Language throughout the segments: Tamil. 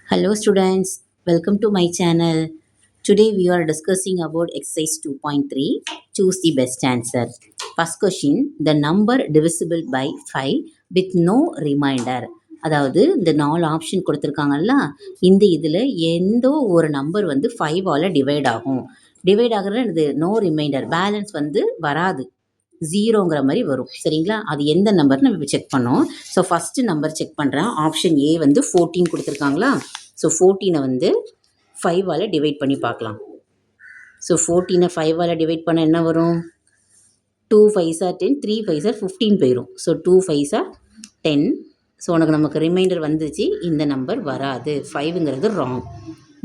Hello students, welcome to my channel. Today we are discussing about exercise 2.3. Choose the best answer. First question, the number divisible by 5 with no remainder. அதாவது இந்த 4 ஆப்ஷன் கொடுத்துருக்காங்கல்ல, இந்த இதில் எந்த ஒரு நம்பர் வந்து 5ஆல் டிவைட் ஆகும். டிவைட் ஆகிறது நோ ரிமைண்டர், பேலன்ஸ் வந்து வராது, ஜீரோங்கிற மாதிரி வரும். சரிங்களா? அது எந்த நம்பர்னு நம்ம இப்போ செக் பண்ணோம். ஸோ ஃபஸ்ட்டு நம்பர் செக் பண்ணுறேன். ஆப்ஷன் ஏ வந்து 14 கொடுத்துருக்காங்களா. ஸோ 14 வந்து 5ஆல் டிவைட் பண்ணி பார்க்கலாம். ஸோ 14 5ஆல் டிவைட் பண்ண என்ன வரும்? 2 5s are 10, 3 5s are 15 போயிடும். So 2 5s are 10. ஸோ உனக்கு நமக்கு ரிமைண்டர் வந்துச்சு, இந்த நம்பர் வராது, 5ங்கிறது wrong.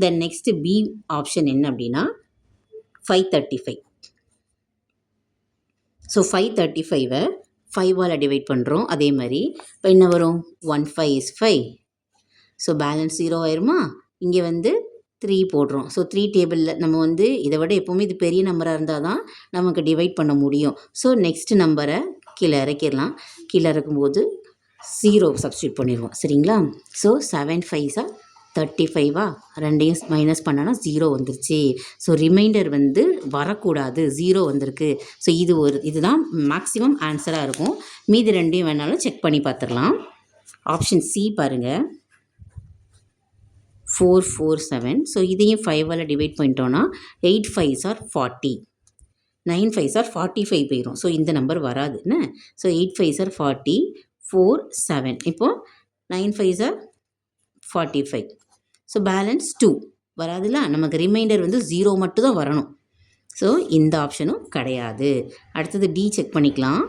Then next B option என்ன அப்படின்னா 535. ஸோ 535 5ஆல் டிவைட் பண்ணுறோம். அதே மாதிரி இப்போ என்ன வரும்? 1 5 is 5. ஸோ பேலன்ஸ் 0 ஆயிருமா? இங்கே வந்து 3 போடுறோம். ஸோ 3 டேபிளில் நம்ம வந்து இதை விட எப்போவுமே இது பெரிய நம்பராக இருந்தால் தான் நமக்கு டிவைட் பண்ண முடியும். ஸோ நெக்ஸ்ட் நம்பரை கீழே இறக்கிடலாம். கீழே இறக்கும்போது 0 சப்ஸ்டியூட் பண்ணிடுவோம். சரிங்களா? So 7 5s are 35. ரெண்டையும் மைனஸ் பண்ணனா 0 வந்துருச்சு. ஸோ ரிமைண்டர் வந்து வரக்கூடாது, 0 வந்திருக்கு. ஸோ இதுதான் மேக்ஸிமம் ஆன்சராக இருக்கும். மீதி ரெண்டையும் வேணாலும் செக் பண்ணி பார்த்துடலாம். ஆப்ஷன் சி பாருங்கள், 4 4 7. ஸோ இதையும் 5ஆல் டிவைட் பண்ணிட்டோன்னா 8 5s are 40, 9 5s are 45 போயிடும். ஸோ இந்த நம்பர் வராது என்ன. So 8 5s are 40, 4 7. இப்போது 9 5s are 45. So balance 2 வராதுல்ல. நமக்கு ரிமைண்டர் வந்து 0 மட்டும் தான் வரணும். ஸோ இந்த ஆப்ஷனும் கிடையாது. அடுத்தது டி செக் பண்ணிக்கலாம்.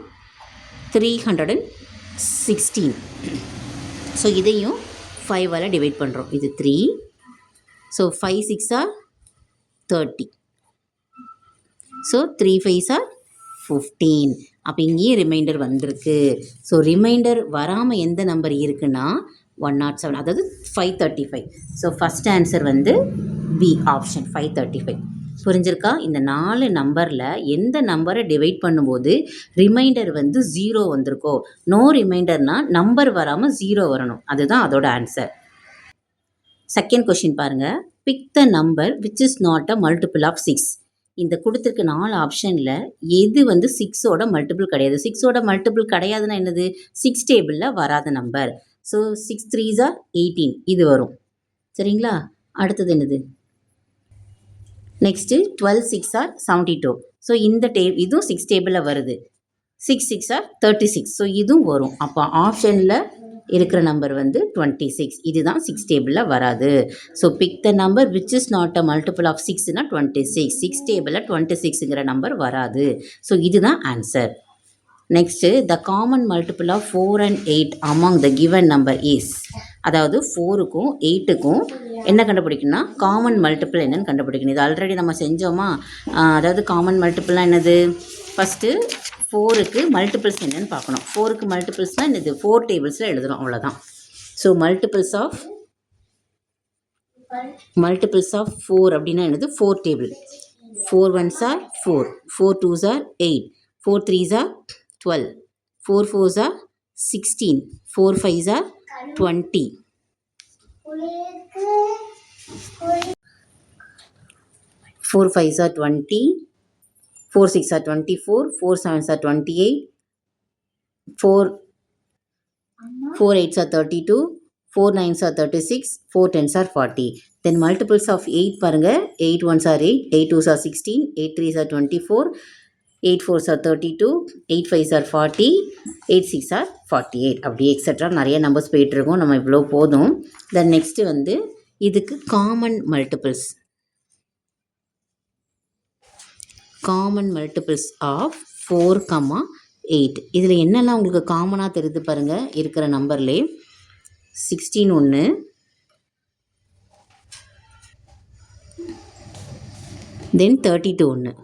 316. ஸோ இதையும் 5ஆல் டிவைட் பண்ணுறோம். இது 3. So 5 6s are 30. So 3 5s are 15. அப்போ இங்கேயும் ரிமைண்டர் வந்திருக்கு. ஸோ ரிமைண்டர் வராமல் எந்த நம்பர் இருக்குன்னா 107, அதாவது 535. ஸோ ஃபஸ்ட் ஆன்சர் வந்து பி ஆப்ஷன் 535. புரிஞ்சிருக்கா? இந்த 4 நம்பரில் எந்த நம்பரை டிவைட் பண்ணும்போது ரிமைண்டர் வந்து 0 வந்திருக்கோ, நோ ரிமைண்டர்னால் நம்பர் வராமல் 0 வரணும், அதுதான் அதோட ஆன்சர். செகண்ட் கொஷின் பாருங்கள். Pick the number which is not a multiple of 6. இந்த கொடுத்துருக்க 4 ஆப்ஷனில் எது வந்து 6ஓட மல்டிபிள் கிடையாது? 6ஓட மல்டிபிள் கிடையாதுன்னா என்னது? 6 டேபிளில் வராத நம்பர். ஸோ 6 3s are 18, இது வரும். சரிங்களா? அடுத்தது என்னது? Next 12 6s are 72. ஸோ இந்த இதுவும் 6 டேபிளில் வருது. 6 6s are 36. ஸோ இதுவும் வரும். அப்போ ஆப்ஷனில் இருக்கிற நம்பர் வந்து 26. இதுதான் 6 டேபிளில் வராது. So pick the number which is not a multiple of 6னா 26. 6 டேபிளில் 26ங்கிற நம்பர் வராது. ஸோ இதுதான் answer. Next the common multiple of 4 and 8 among the given number is. அதாவது 4க்கும் 8க்கும் என்ன கண்டுபிடிக்கணும்னா காமன் மல்டிபிள் என்னன்னு கண்டுபிடிக்கணும். இது ஆல்ரெடி நம்ம செஞ்சோமா? அதாவது காமன் மல்டிபிள்னால் என்னது? ஃபஸ்ட்டு 4க்கு மல்டிபிள்ஸ் என்னென்னு பார்க்கணும். 4க்கு மல்டிபிள்ஸ்னால் என்னது? 4 டேபிள்ஸில் எழுதுகிறோம், அவ்வளோதான். ஸோ மல்டிபிள்ஸ் ஆஃப் 4 அப்படின்னா என்னது? 4 table. 4 1s are 4, 4 2s are 8, 4 3s are 12, 4 4s are 16, 4 5s are 20. 4 5s are 20, 4 6 are 24, 4 7s are 28, 4 8s are 32, 4 9s are 36, 4 10s are 40. Then multiples of 8 பாருங்க. 8 1s are 8, 8 2s are 16, 8 3s are 24, 8 4s are 32, 8 5s are 40, 8 6 are 48. அப்படி எக்ஸட்ரா நிறைய நம்பர்ஸ் போயிட்டுருக்கோம். நம்ம இவ்வளோ போதும். தென் நெக்ஸ்ட்டு வந்து இதுக்கு common multiples. Common multiples of 4, 8. இதில் என்னெல்லாம் உங்களுக்கு காமனாக தெரியுது பாருங்கள். இருக்கிற நம்பர்லே 16 1, தென் 32 1.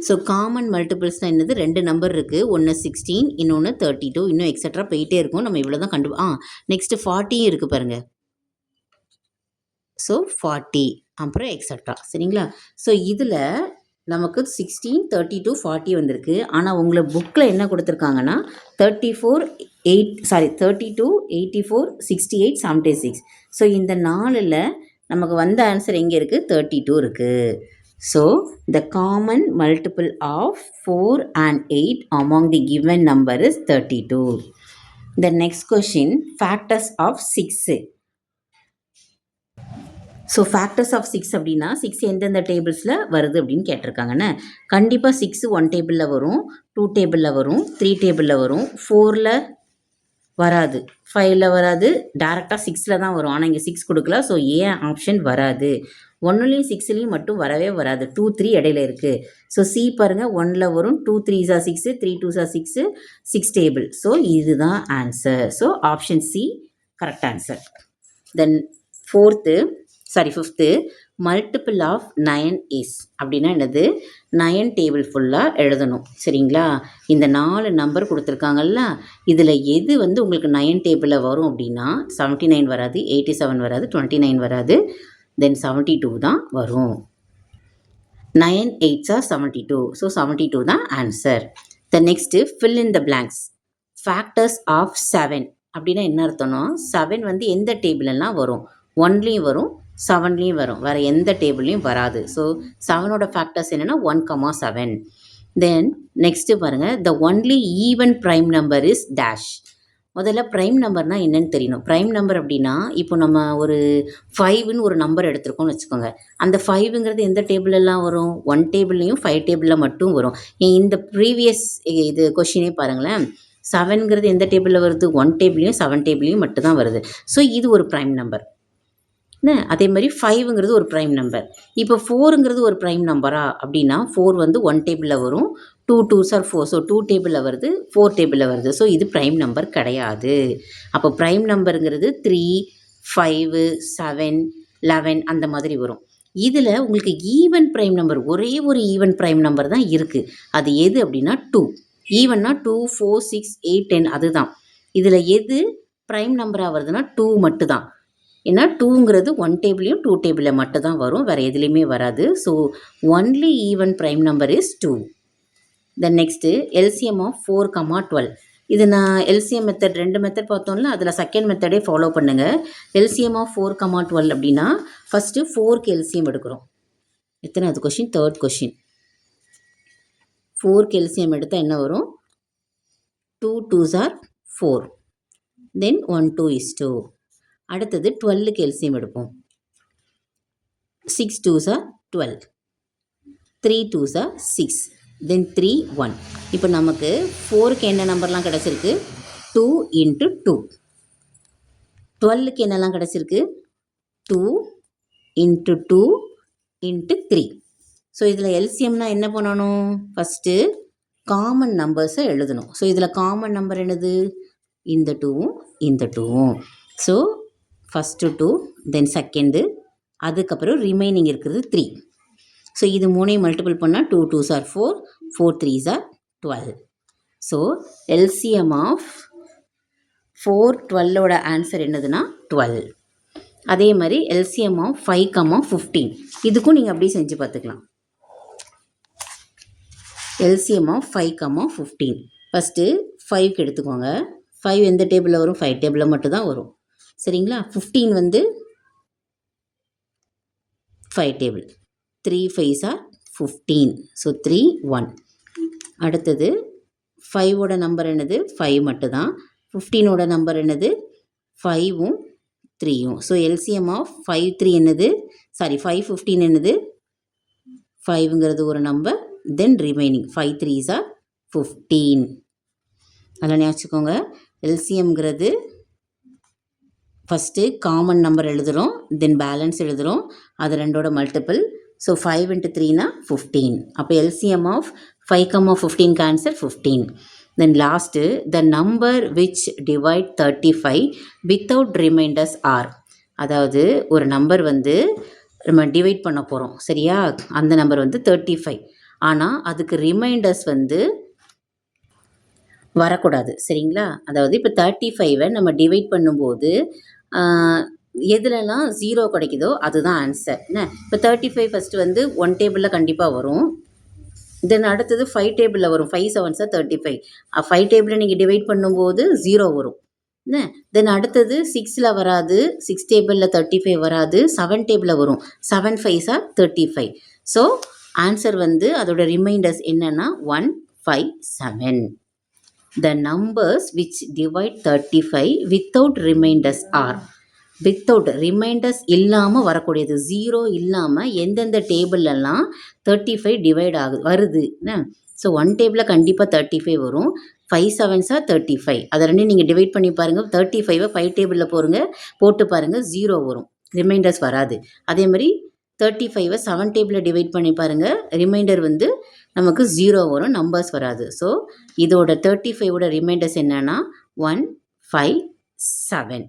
ஸோ காமன் மல்டிபிள்ஸ்னால் என்னது? 2 நம்பர் இருக்குது. ஒன்று 16, இன்னொன்று 32, இன்னும் எக்ஸட்ரா போயிட்டே இருக்கும். நம்ம இவ்வளோ தான் நெக்ஸ்ட்டு 40 இருக்குது பாருங்கள். ஸோ 40 அப்புறம் எக்ஸட்ரா. சரிங்களா? ஸோ இதில் நமக்கு 16 32 40 வந்திருக்கு. ஆனால் உங்களை புக்கில் என்ன கொடுத்துருக்காங்கன்னா 34 32, 84, 68, 76. ஸோ இந்த 4ல் நமக்கு வந்த ஆன்சர் எங்கே இருக்குது? 32 இருக்குது. So the common multiple of 4 and 8 among the given number is 32. The next question, factors of 6. So factors of 6 அப்படின்னா 6 எந்தெந்த டேபிள்ஸில் வருது அப்படின்னு கேட்டிருக்காங்கன்னு. கண்டிப்பாக 6 1 டேபிளில் வரும், 2 டேபிளில் வரும், 3 டேபிளில் வரும், 4ல் வராது, 5ல் வராது, டேரெக்டாக 6ல் தான் வரும். ஆனால் இங்கே 6 கொடுக்கல, ஸோ ஏ ஆப்ஷன் வராது. 1லையும் 6லையும் மட்டும் வரவே வராது, 2 3 இடையில இருக்குது. ஸோ சி பாருங்கள், 1ல் வரும், 2 3s are 6, 3 2s are 6, 6 டேபிள். ஸோ இதுதான் answer. So option C correct answer. Then fifth multiple of 9 is அப்படின்னா என்னது? 9 டேபிள் ஃபுல்லாக எழுதணும். சரிங்களா? இந்த 4 நம்பர் கொடுத்துருக்காங்கல்ல, இதில் எது வந்து உங்களுக்கு 9 டேபிளில் வரும் அப்படின்னா 79 வராது, 87 வராது, 29 வராது, தென் 72 தான் வரும். 9 8s are 72. ஸோ 72 தான் answer. The next fill in the blanks. Factors of 7 அப்படின்னா என்ன அர்த்தம்னா 7 வந்து எந்த டேபிளெல்லாம் வரும்? 1லேயும் வரும், 7லேயும் வரும், வேறு எந்த டேபிள்லையும் வராது. ஸோ 7ஓட ஃபேக்டர்ஸ் என்னென்னா 1, 7. தென் நெக்ஸ்ட்டு பாருங்கள், the only even prime number is dash. முதல்ல ப்ரைம் நம்பர்னால் என்னென்னு தெரியணும். ப்ரைம் நம்பர் அப்படின்னா இப்போ நம்ம ஒரு 5ன்னு ஒரு நம்பர் எடுத்துருக்கோம்னு வச்சுக்கோங்க. அந்த 5ங்கிறது எந்த டேபிளெல்லாம் வரும்? 1 டேபிள்லையும் 5 டேபிளில் மட்டும் வரும். இந்த ப்ரீவியஸ் இது கொஷினே பாருங்களேன், 7ங்கிறது எந்த டேபிளில் வருது? 1 டேபிளையும் 7 டேபிளையும் மட்டும்தான் வருது. ஸோ இது ஒரு ப்ரைம் நம்பர். அதே மாதிரி 5ங்கிறது ஒரு ப்ரைம் நம்பர். இப்போ 4ங்கிறது ஒரு ப்ரைம் நம்பரா அப்படின்னா 4 வந்து 1 டேபிளில் வரும், 2 2s are 4. ஸோ 2 டேபிளில் வருது, 4 டேபிளில் வருது. ஸோ இது ப்ரைம் நம்பர் கிடையாது. அப்போ ப்ரைம் நம்பருங்கிறது 3, 5, 7, 11 அந்த மாதிரி வரும். இதில் உங்களுக்கு ஈவன் ப்ரைம் நம்பர், ஒரே ஒரு ஈவன் ப்ரைம் நம்பர் தான் இருக்குது. அது எது அப்படின்னா 2. ஈவன்னா 2, 4, 6, 8, 10 அதுதான். இதில் எது ப்ரைம் நம்பராக வருதுன்னா 2 மட்டும்தான். ஏன்னா 2ங்கிறது 1 டேபிளையும் 2 டேபிளில் மட்டும் தான் வரும், வேறு எதுலேயுமே வராது. So only even prime number is 2. Then next LCM of 4, 12. இது நான் எல்சிஎம் மெத்தட் 2 மெத்தட் பார்த்தோம்ல, அதில் செகண்ட் மெத்தடே ஃபாலோ பண்ணுங்கள். எல்சிஎம் ஆஃப் 4, 12 அப்படின்னா ஃபஸ்ட்டு 4க்கு எல்சிஎம் எடுக்கிறோம். எத்தனாவது கொஷின்? 3rd question. 4க்கு எல்சிஎம் எடுத்தால் என்ன வரும்? 2 2s are 4. Then 1 2 is 2. அடுத்தது 12க்கு எல்சிஎம் எடுப்போம். 6 2s are 12, 3 2s are 6, தென் 3 1. இப்போ நமக்கு 4க்கு என்ன நம்பர்லாம் கிடச்சிருக்கு? 2 × 2. 12க்கு என்னெல்லாம் கிடச்சிருக்கு? 2 × 2 × 3. ஸோ இதில் எல்சிஎம்னா என்ன பண்ணணும்? ஃபஸ்ட்டு காமன் நம்பர்ஸை எழுதணும். ஸோ இதில் காமன் நம்பர் என்னது? இந்த 2வும் இந்த 2வும். ஸோ ஃபஸ்ட்டு 2, தென் செகண்டு, அதுக்கப்புறம் ரிமைனிங் இருக்கிறது 3. ஸோ இது 3ஐயும் மல்டிபிள் பண்ணால் 2 2s are 4, 4 3s are 12. So LCM of 4, 12ஓட ஆன்சர் என்னதுன்னா 12. அதே மாதிரி எல்சிஎம் ஆஃப் 5, 15 இதுக்கும் நீங்கள் அப்படியே செஞ்சு பார்த்துக்கலாம். எல்சிஎம் ஆஃப் 5, 15 ஃபஸ்ட்டு 5க்கு எடுத்துக்கோங்க. 5 எந்த டேபிளில் வரும்? 5 டேபிளில் மட்டும்தான் வரும். சரிங்களா? 15 வந்து 5 டேபிள். 3 5s are 15. ஸோ 3 1. அடுத்தது 5ஓட நம்பர் என்னது? 5 மட்டும்தான். 15ஓட நம்பர் என்னது? 5வும் 3யும். ஸோ எல்சிஎம் ஆஃப் 5 3 என்னது? 5 15 என்னது? 5ங்கிறது ஒரு number, then remaining 5 3s are 15. அதெல்லாம் ஞாபகிச்சுக்கோங்க. எல்சிஎம்ங்கிறது ஃபஸ்ட்டு காமன் நம்பர் எழுதுகிறோம், தென் பேலன்ஸ் எழுதுகிறோம், அது 2ஓட மல்டிபிள். ஸோ 5 × 3 15. அப்போ எல்சிஎம் ஆஃப் 5, 15க்கு answer 15. Then last the number which divide 35 without remainders are. அதாவது ஒரு நம்பர் வந்து நம்ம டிவைட் பண்ண போகிறோம், சரியா? அந்த நம்பர் வந்து 35, ஆனால் அதுக்கு ரிமைண்டர்ஸ் வந்து வரக்கூடாது, சரிங்களா? அதாவது இப்போ 35ஐ நம்ம டிவைட் பண்ணும்போது எதுலலாம் 0 கிடைக்குதோ அதுதான் ஆன்சர். என்ன இப்போ 35 ஃபஸ்ட்டு வந்து 1 டேபிளில் கண்டிப்பாக வரும். தென் அடுத்தது 5 டேபிளில் வரும். 5 7s 35. 5 டேபிளில் நீங்கள் டிவைட் பண்ணும்போது 0 வரும். என்ன தென் அடுத்தது 6ல் வராது, 6 டேபிளில் 35 வராது, 7 டேபிளில் வரும். 7 5s 35. ஸோ ஆன்சர் வந்து அதோட ரிமைண்டர்ஸ் என்னென்னா 1 5 7. The numbers which divide 35 without reminders are without reminders இல்லாமல் வரக்கூடியது, 0 இல்லாமல் எந்தெந்த டேபிளெல்லாம் 35 டிவைட் வருது. ஸோ 1 டேபிளில் கண்டிப்பாக 35 வரும். 5 7s 35. அதை ரெண்டையும் நீங்கள் டிவைட் பண்ணி பாருங்கள். 35 5 டேபிளில் போட்டு பாருங்கள், 0 வரும், ரிமைண்டர்ஸ் வராது. அதே மாதிரி 35 7 டேபிளில் டிவைட் பண்ணி பாருங்கள், ரிமைண்டர் வந்து நமக்கு 0 வரும், நம்பர்ஸ் வராது. ஸோ இதோட 35ஓட ரிமைண்டர்ஸ் என்னென்னா 1 5 7.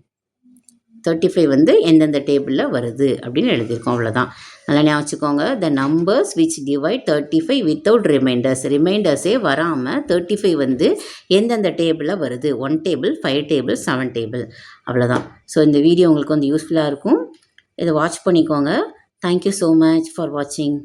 35 வந்து எந்தெந்த டேபிளில் வருது அப்படின்னு எழுதியிருக்கோம். அவ்வளோதான். நல்லா ஞாபகம் வச்சுக்கோங்க. The numbers which divide 35 without remainders, ரிமைண்டர்ஸே வராமல் 35 வந்து எந்தெந்த டேபிளில் வருது. 1 டேபிள், 5 டேபிள், 7 டேபிள். அவ்வளோதான். ஸோ இந்த வீடியோ உங்களுக்கு வந்து யூஸ்ஃபுல்லாக இருக்கும். இதை வாட்ச் பண்ணிக்கோங்க. தேங்க்யூ ஸோ மச் ஃபார் வாட்சிங்.